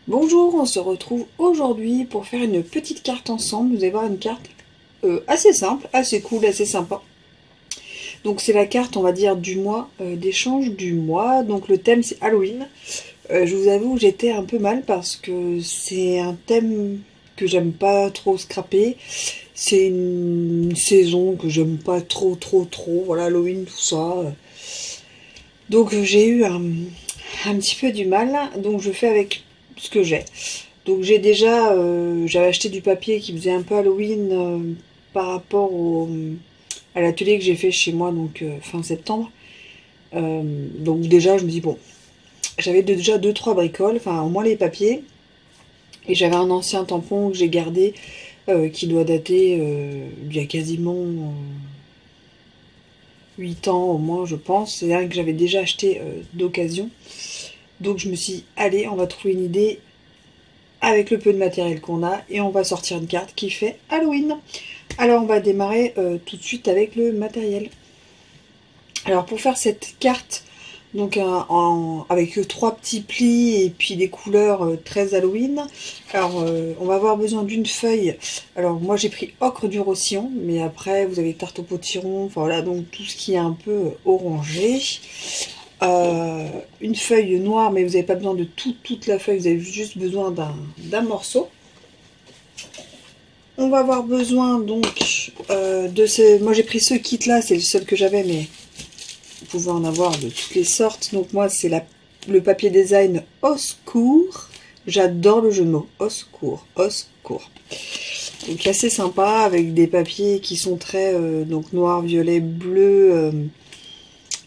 Bonjour, on se retrouve aujourd'hui pour faire une petite carte ensemble. Vous allez voir une carte assez simple, assez cool, assez sympa. Donc c'est la carte, on va dire, du mois, d'échange du mois. Donc le thème c'est Halloween. Je vous avoue, j'étais un peu mal parce que c'est un thème que j'aime pas trop scraper. C'est une saison que j'aime pas trop. Voilà, Halloween, tout ça. Donc j'ai eu un petit peu du mal. Donc je fais avec ce que j'ai. Donc j'ai déjà, j'avais acheté du papier qui faisait un peu Halloween par rapport à l'atelier que j'ai fait chez moi, donc fin septembre. Donc déjà je me dis bon, j'avais déjà deux trois bricoles, enfin au moins les papiers, et j'avais un ancien tampon que j'ai gardé qui doit dater d'il y a quasiment 8 ans au moins je pense. C'est un que j'avais déjà acheté d'occasion. Donc je me suis dit allez, on va trouver une idée avec le peu de matériel qu'on a et on va sortir une carte qui fait Halloween. Alors on va démarrer tout de suite avec le matériel. Alors pour faire cette carte, donc avec trois petits plis et puis des couleurs très Halloween, alors on va avoir besoin d'une feuille. Alors moi j'ai pris ocre du Roussillon, mais après vous avez tarte au potiron, enfin voilà, donc tout ce qui est un peu orangé. Une feuille noire, mais vous n'avez pas besoin de toute la feuille, vous avez juste besoin d'un morceau. On va avoir besoin donc de ce... Moi j'ai pris ce kit là, c'est le seul que j'avais, mais vous pouvez en avoir de toutes les sortes. Donc moi c'est le papier design Au secours. J'adore le jeu de mots. Au secours, au secours. Donc assez sympa avec des papiers qui sont très donc noir, violet, bleu,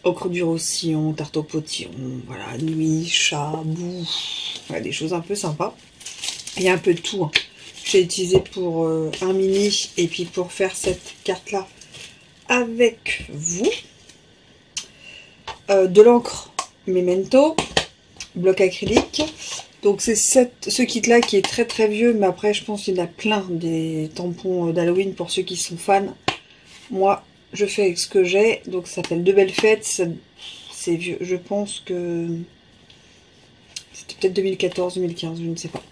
ocre du Roussillon, tarte au potiron, voilà, nuit, chat, boue, voilà, des choses un peu sympas. Il y a un peu de tout, hein. J'ai utilisé pour un mini et puis pour faire cette carte là avec vous. De l'encre Memento, bloc acrylique. Donc c'est ce kit là qui est très vieux, mais après je pense qu'il y en a plein des tampons d'Halloween pour ceux qui sont fans. Moi je fais avec ce que j'ai, donc ça s'appelle De Belles Fêtes, c'est vieux, je pense que c'était peut-être 2014-2015, je ne sais pas.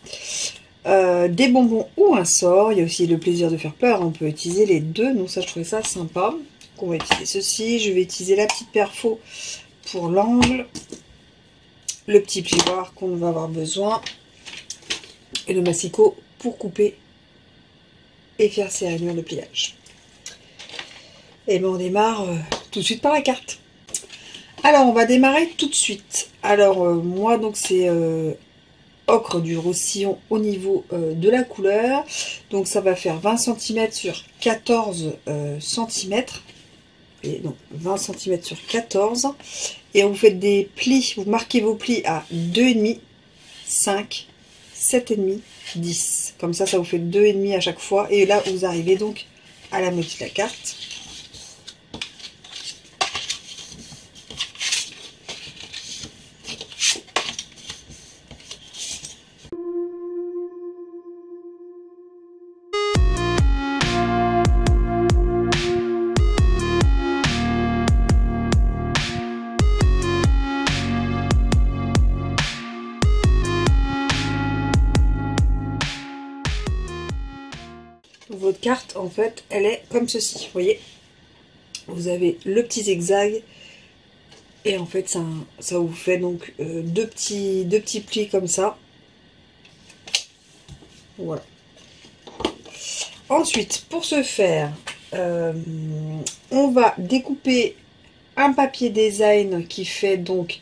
Des bonbons ou un sort, il y a aussi le plaisir de faire peur, on peut utiliser les deux, donc ça je trouvais ça sympa. Donc on va utiliser ceci, je vais utiliser la petite perfo pour l'angle, le petit plioir qu'on va avoir besoin, et le massicot pour couper et faire ses rainures de pliage. Et bien on démarre tout de suite par la carte. Alors on va démarrer tout de suite. Alors moi donc c'est ocre du Roussillon au niveau de la couleur. Donc ça va faire 20 cm sur 14 cm. Et donc 20 cm sur 14. Et vous faites des plis, vous marquez vos plis à 2,5, 5, 7,5, 10. Comme ça, ça vous fait 2,5 à chaque fois. Et là, vous arrivez donc à la moitié de la carte. Votre carte, en fait, elle est comme ceci. Vous voyez, vous avez le petit zigzag. Et en fait, ça vous fait donc deux petits plis comme ça. Voilà. Ensuite, pour ce faire, on va découper un papier design qui fait donc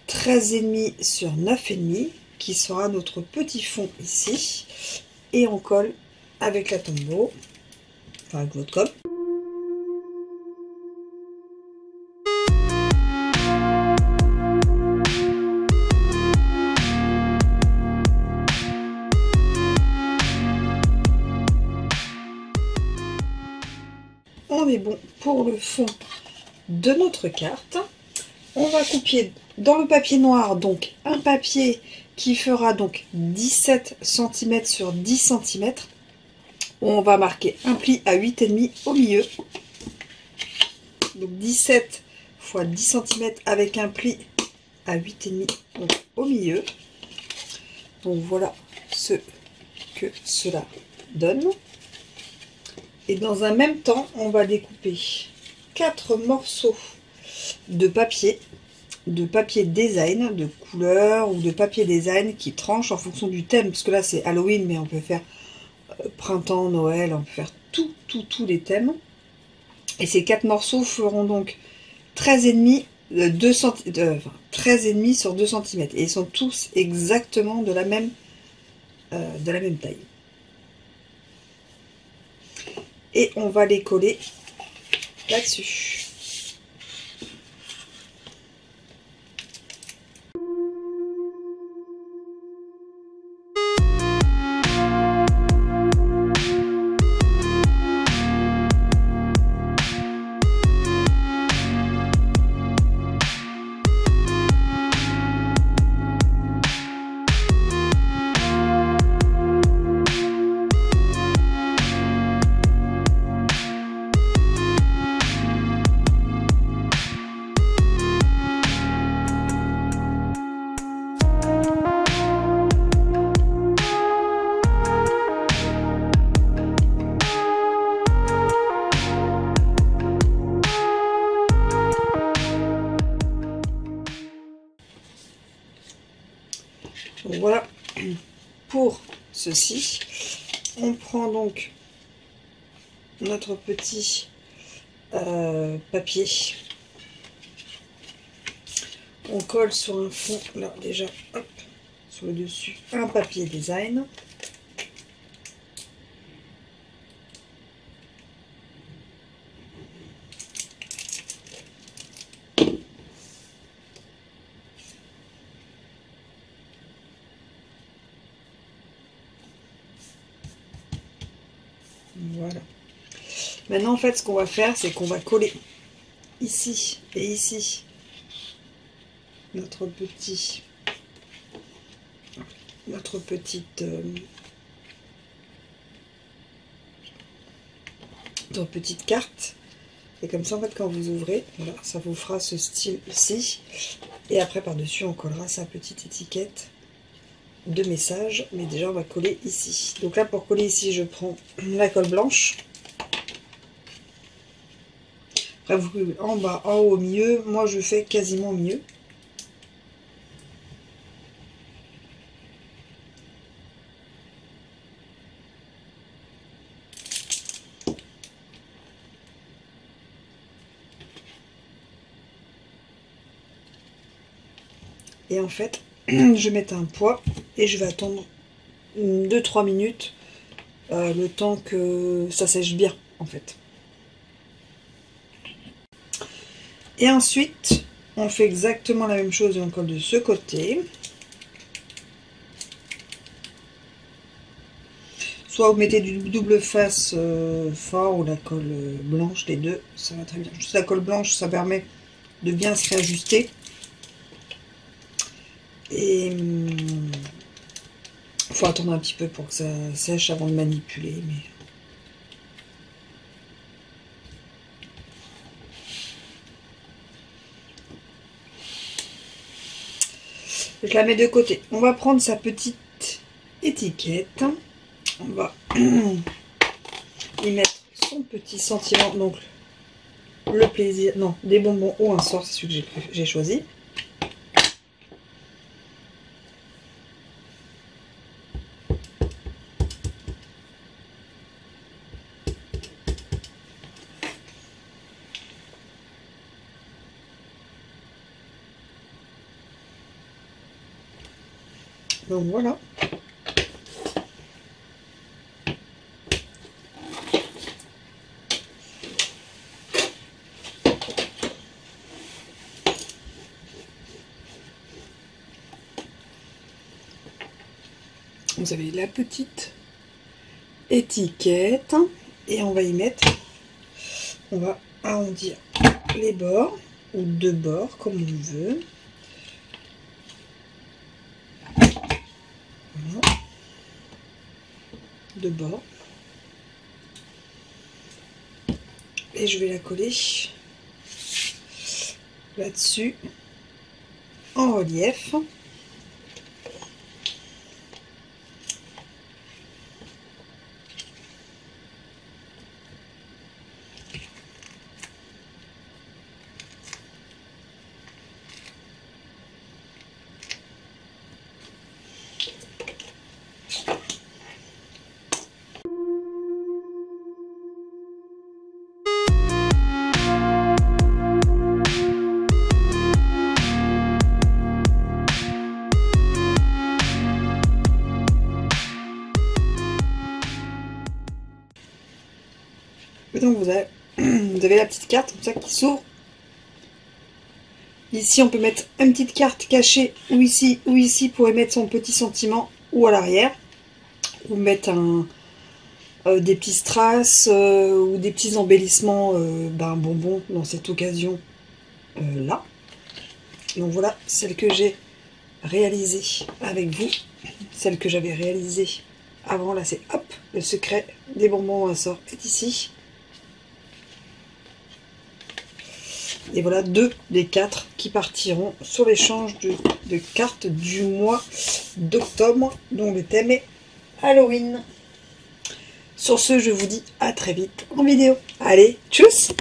13,5 sur 9,5, qui sera notre petit fond ici. Et on colle avec la Tombow, enfin avec votre colle. On est bon pour le fond de notre carte. On va couper dans le papier noir donc un papier qui fera donc 17 cm sur 10 cm. On va marquer un pli à 8,5 au milieu. Donc 17 x 10 cm avec un pli à 8,5 donc au milieu. Donc voilà ce que cela donne. Et dans un même temps, on va découper 4 morceaux de papier design, de couleur ou de papier design qui tranche en fonction du thème. Parce que là c'est Halloween, mais on peut faire printemps, Noël, on peut faire tous les thèmes. Et ces 4 morceaux feront donc 13,5 13,5 sur 2 cm. Et ils sont tous exactement de la même taille. Et on va les coller là-dessus. Donc voilà pour ceci. On prend donc notre petit papier. On colle sur un fond, là déjà, hop, sur le dessus, un papier design. Voilà. Maintenant, en fait, ce qu'on va faire, c'est qu'on va coller ici et ici notre petite carte. Et comme ça, en fait, quand vous ouvrez, voilà, ça vous fera ce style ici. Et après, par-dessus, on collera sa petite étiquette de message. Mais déjà, on va coller ici. Donc là, pour coller ici, je prends la colle blanche. Après, vous pouvez en bas, en haut, au milieu. Moi, je fais quasiment au milieu. Et en fait, je vais mettre un poids et je vais attendre 2-3 minutes le temps que ça sèche bien, en fait. Et ensuite, on fait exactement la même chose et on colle de ce côté. Soit vous mettez du double face fort ou la colle blanche, les deux, ça va très bien. Juste la colle blanche, ça permet de bien se réajuster. Et il faut attendre un petit peu pour que ça sèche avant de manipuler. Mais... je la mets de côté. On va prendre sa petite étiquette. On va y mettre son petit sentiment, donc le plaisir, non, des bonbons au un sort, c'est celui que j'ai choisi. Donc voilà. Vous avez la petite étiquette et on va y mettre, on va arrondir les bords ou deux bords comme on veut. Voilà. Deux bords. Et je vais la coller là-dessus en relief. Et donc vous avez la petite carte comme ça qui s'ouvre. Ici on peut mettre une petite carte cachée ou ici pour y mettre son petit sentiment ou à l'arrière. Ou mettre des petits strass ou des petits embellissements d'un bonbon dans cette occasion là. Donc voilà celle que j'ai réalisée avec vous. Celle que j'avais réalisée avant, là c'est hop, le secret des bonbons à sort est ici. Et voilà 2 des 4 qui partiront sur l'échange de cartes du mois d'octobre, dont le thème est Halloween. Sur ce, je vous dis à très vite en vidéo. Allez, tchuss!